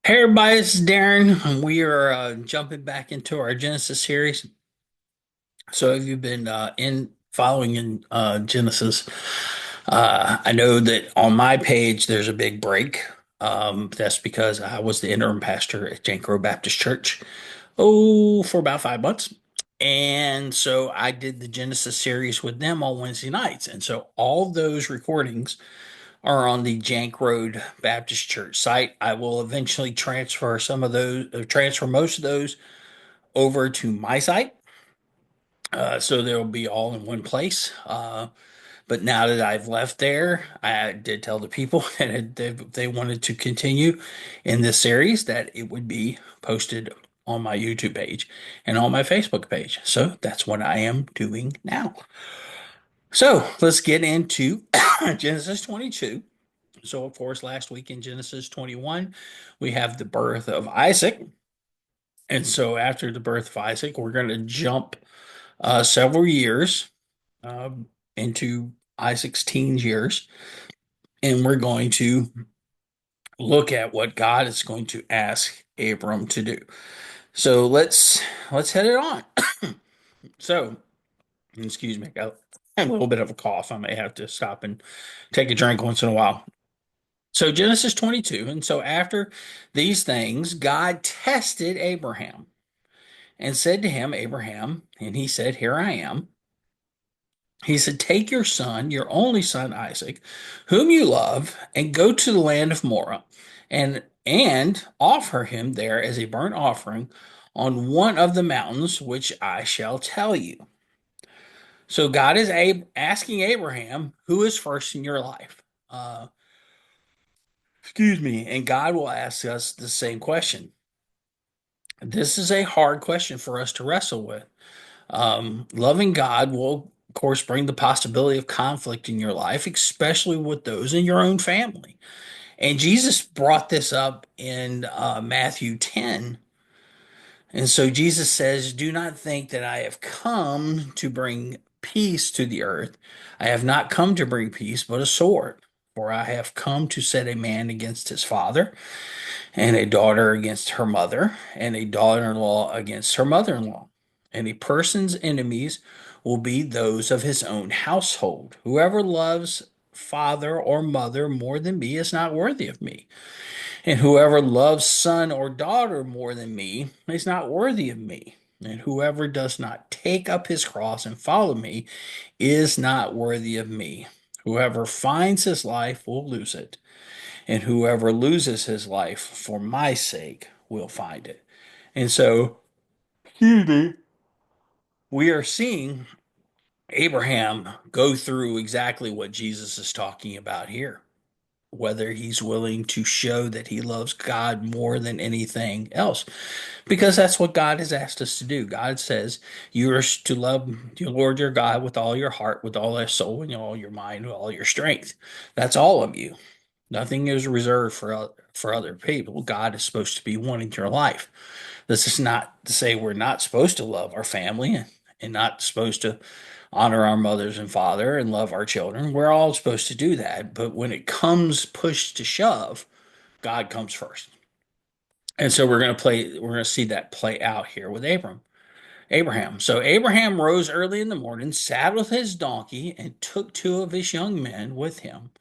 Hey everybody, this is Darren, and we are jumping back into our Genesis series. So, if you've been in following in Genesis, I know that on my page there's a big break. That's because I was the interim pastor at Jank Grove Baptist Church, for about 5 months. And so I did the Genesis series with them on Wednesday nights. And so all those recordings are on the Jank Road Baptist Church site. I will eventually transfer most of those over to my site. So they'll be all in one place. But now that I've left there, I did tell the people that if they wanted to continue in this series, that it would be posted on my YouTube page and on my Facebook page. So that's what I am doing now. So let's get into Genesis 22. So, of course, last week in Genesis 21, we have the birth of Isaac. And so, after the birth of Isaac, we're going to jump several years uh, into Isaac's teens years, and we're going to look at what God is going to ask Abram to do. So let's head it on. So, excuse me, I got a little bit of a cough. I may have to stop and take a drink once in a while. So Genesis 22. And so after these things, God tested Abraham and said to him, Abraham, and he said, Here I am. He said, Take your son, your only son Isaac, whom you love, and go to the land of Moriah, and offer him there as a burnt offering on one of the mountains which I shall tell you. So God is asking Abraham, who is first in your life? Uh, Excuse me. And God will ask us the same question. This is a hard question for us to wrestle with. Loving God will, of course, bring the possibility of conflict in your life, especially with those in your own family. And Jesus brought this up in Matthew 10. And so Jesus says, Do not think that I have come to bring peace to the earth. I have not come to bring peace, but a sword. For I have come to set a man against his father, and a daughter against her mother, and a daughter in law against her mother in law. And a person's enemies will be those of his own household. Whoever loves father or mother more than me is not worthy of me. And whoever loves son or daughter more than me is not worthy of me. And whoever does not take up his cross and follow me is not worthy of me. Whoever finds his life will lose it, and whoever loses his life for my sake will find it. And so, excuse me, we are seeing Abraham go through exactly what Jesus is talking about here. Whether he's willing to show that he loves God more than anything else, because that's what God has asked us to do. God says you are to love your Lord your God with all your heart, with all your soul, and all your mind, with all your strength. That's all of you. Nothing is reserved for other people. God is supposed to be one in your life. This is not to say we're not supposed to love our family and not supposed to honor our mothers and father and love our children. We're all supposed to do that. But when it comes push to shove, God comes first. And so we're going to see that play out here with Abraham. So Abraham rose early in the morning, saddled his donkey, and took two of his young men with him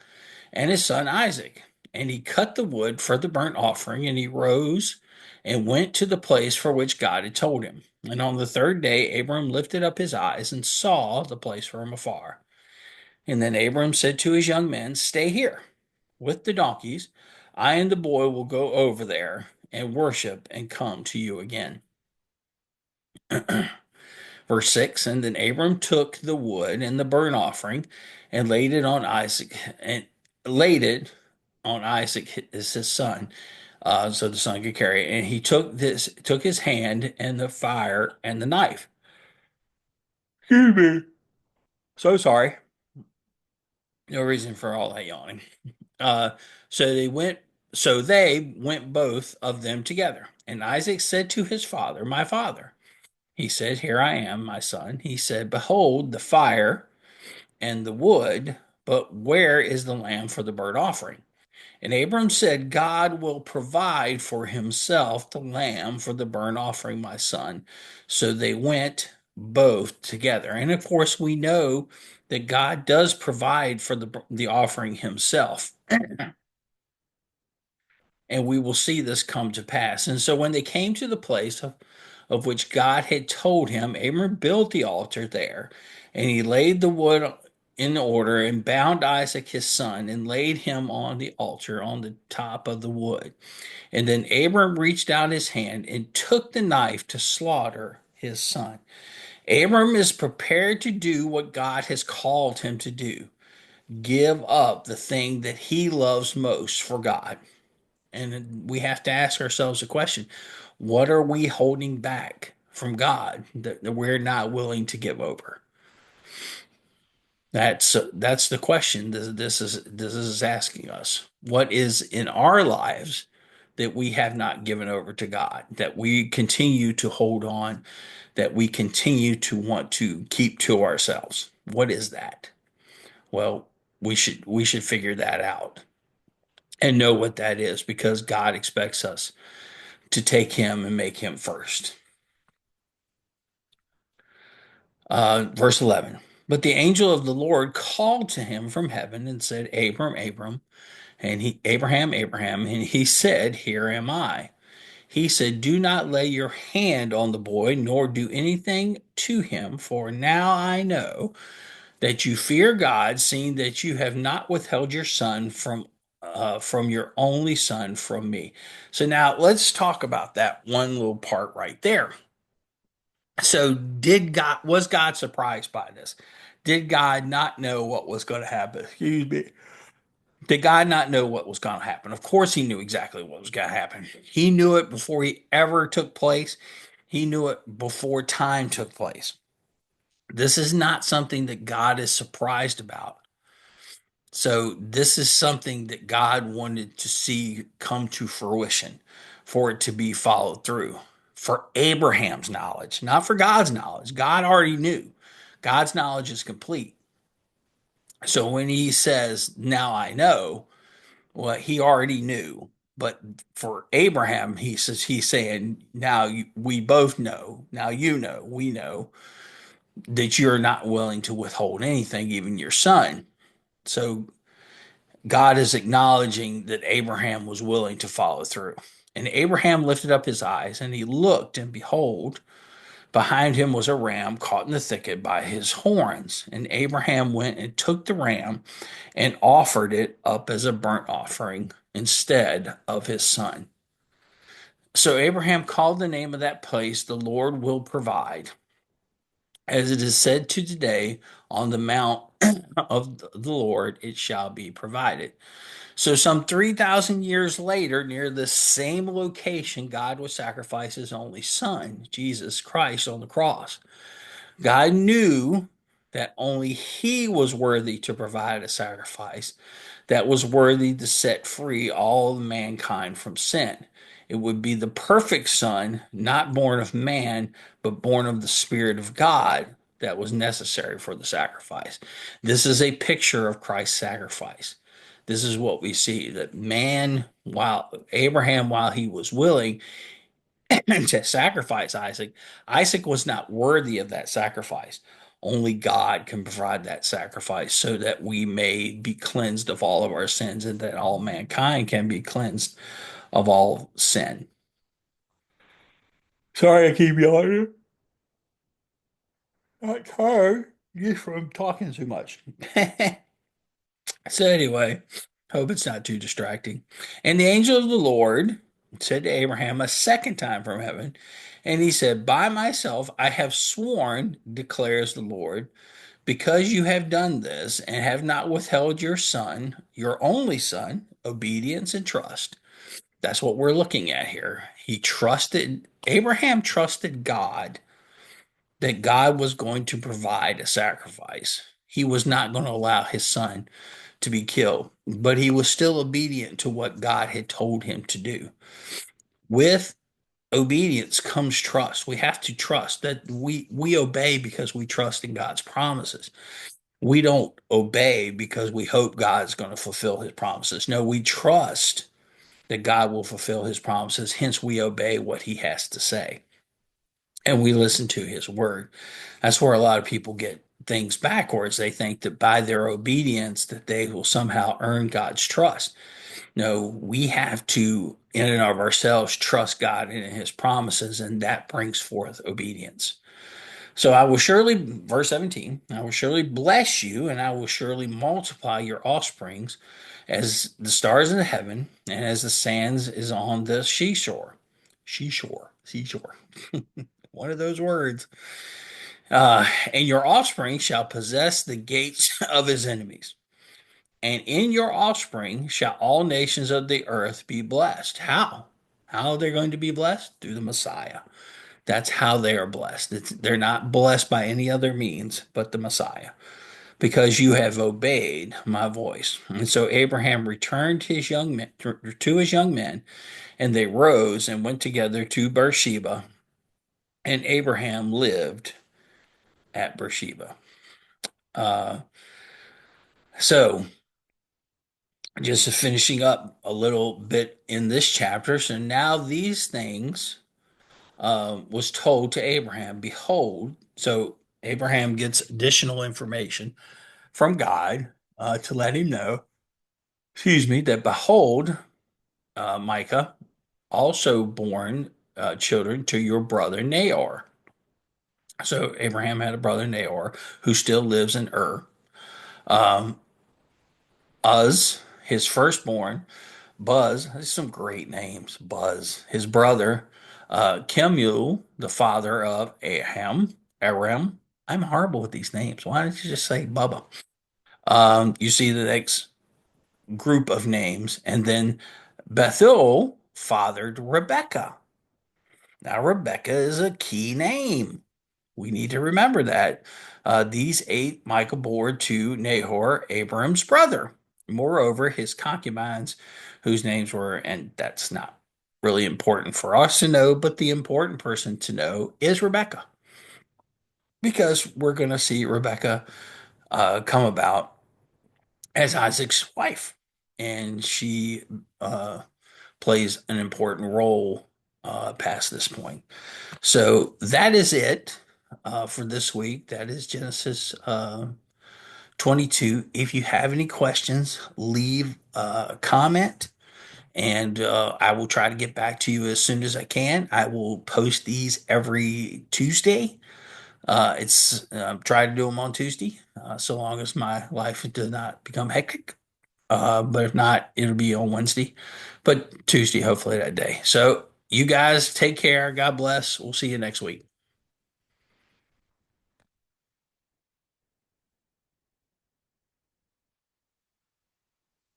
and his son Isaac. And he cut the wood for the burnt offering, and he rose and went to the place for which God had told him. And on the third day, Abram lifted up his eyes and saw the place from afar. And then Abram said to his young men, Stay here with the donkeys. I and the boy will go over there and worship and come to you again. Verse 6. And then Abram took the wood and the burnt offering and laid it on Isaac as his son, so the son could carry it. And he took his hand and the fire and the knife. Excuse me. So sorry. No reason for all that yawning. Uh, so they went. So they went both of them together. And Isaac said to his father, My father. He said, Here I am, my son. He said, Behold the fire and the wood, but where is the lamb for the burnt offering? And Abram said, God will provide for himself the lamb for the burnt offering, my son. So they went both together. And of course, we know that God does provide for the offering himself. And we will see this come to pass. And so when they came to the place of which God had told him, Abram built the altar there, and he laid the wood in order and bound Isaac his son and laid him on the altar on the top of the wood. And then Abram reached out his hand and took the knife to slaughter his son. Abram is prepared to do what God has called him to do, give up the thing that he loves most for God. And we have to ask ourselves a question: what are we holding back from God that we're not willing to give over? That's the question this is asking us. What is in our lives that we have not given over to God, that we continue to hold on, that we continue to want to keep to ourselves? What is that? Well, we should figure that out and know what that is, because God expects us to take him and make him first. Verse 11. But the angel of the Lord called to him from heaven and said, Abram, Abram, Abraham, Abraham, and he said, Here am I. He said, Do not lay your hand on the boy, nor do anything to him, for now I know that you fear God, seeing that you have not withheld your son from your only son from me. So now let's talk about that one little part right there. So was God surprised by this? Did God not know what was going to happen? Excuse me. Did God not know what was going to happen? Of course he knew exactly what was going to happen. He knew it before he ever took place. He knew it before time took place. This is not something that God is surprised about. So this is something that God wanted to see come to fruition, for it to be followed through. For Abraham's knowledge, not for God's knowledge. God already knew. God's knowledge is complete. So when he says, Now I know, well, he already knew. But for Abraham, he's saying, Now we both know. Now you know, we know that you're not willing to withhold anything, even your son. So God is acknowledging that Abraham was willing to follow through. And Abraham lifted up his eyes, and he looked, and behold, behind him was a ram caught in the thicket by his horns. And Abraham went and took the ram and offered it up as a burnt offering instead of his son. So Abraham called the name of that place, The Lord Will Provide. As it is said to today, on the mount of the Lord it shall be provided. So, some 3,000 years later, near the same location, God would sacrifice his only son, Jesus Christ, on the cross. God knew that only he was worthy to provide a sacrifice that was worthy to set free all of mankind from sin. It would be the perfect son, not born of man, but born of the Spirit of God, that was necessary for the sacrifice. This is a picture of Christ's sacrifice. This is what we see, that man, while Abraham, while he was willing to sacrifice Isaac, Isaac was not worthy of that sacrifice. Only God can provide that sacrifice so that we may be cleansed of all of our sins, and that all mankind can be cleansed of all sin. Sorry, I keep yawning. Not tired, just from talking too much. So anyway, hope it's not too distracting. And the angel of the Lord said to Abraham a second time from heaven, and he said, By myself I have sworn, declares the Lord, because you have done this and have not withheld your son, your only son, obedience and trust. That's what we're looking at here. Abraham trusted God, that God was going to provide a sacrifice. He was not going to allow his son to be killed, but he was still obedient to what God had told him to do. With obedience comes trust. We have to trust that we obey because we trust in God's promises. We don't obey because we hope God's going to fulfill his promises. No, we trust that God will fulfill his promises. Hence, we obey what he has to say and we listen to his word. That's where a lot of people get things backwards. They think that by their obedience that they will somehow earn God's trust. No, we have to, in and of ourselves, trust God and his promises, and that brings forth obedience. So I will surely, verse 17, I will surely bless you, and I will surely multiply your offsprings as the stars in the heaven, and as the sands is on the seashore. Seashore. One of those words. And your offspring shall possess the gates of his enemies. And in your offspring shall all nations of the earth be blessed. How? How are they going to be blessed? Through the Messiah. That's how they are blessed. They're not blessed by any other means but the Messiah, because you have obeyed my voice. And so Abraham returned to his young men, and they rose and went together to Beersheba, and Abraham lived at Beersheba. Uh, so just finishing up a little bit in this chapter. So now these things was told to Abraham. Behold, so Abraham gets additional information from God to let him know, excuse me, that behold, Micah also born children to your brother Nahor. So Abraham had a brother Nahor who still lives in Ur. Um, Uz, his firstborn, Buzz, there's some great names. Buzz, his brother, Kemuel, the father of Aram. I'm horrible with these names. Why don't you just say Bubba? You see the next group of names, and then Bethuel fathered Rebekah. Now, Rebekah is a key name. We need to remember that. These eight Michael bore to Nahor, Abram's brother. Moreover, his concubines, whose names were, and that's not really important for us to know, but the important person to know is Rebecca, because we're going to see Rebecca come about as Isaac's wife, and she uh, plays an important role past this point. So that is it for this week. That is Genesis 22. If you have any questions, leave a comment and I will try to get back to you as soon as I can. I will post these every Tuesday. It's try to do them on Tuesday, so long as my life does not become hectic. But if not, it'll be on Wednesday, but Tuesday, hopefully that day. So you guys take care. God bless. We'll see you next week.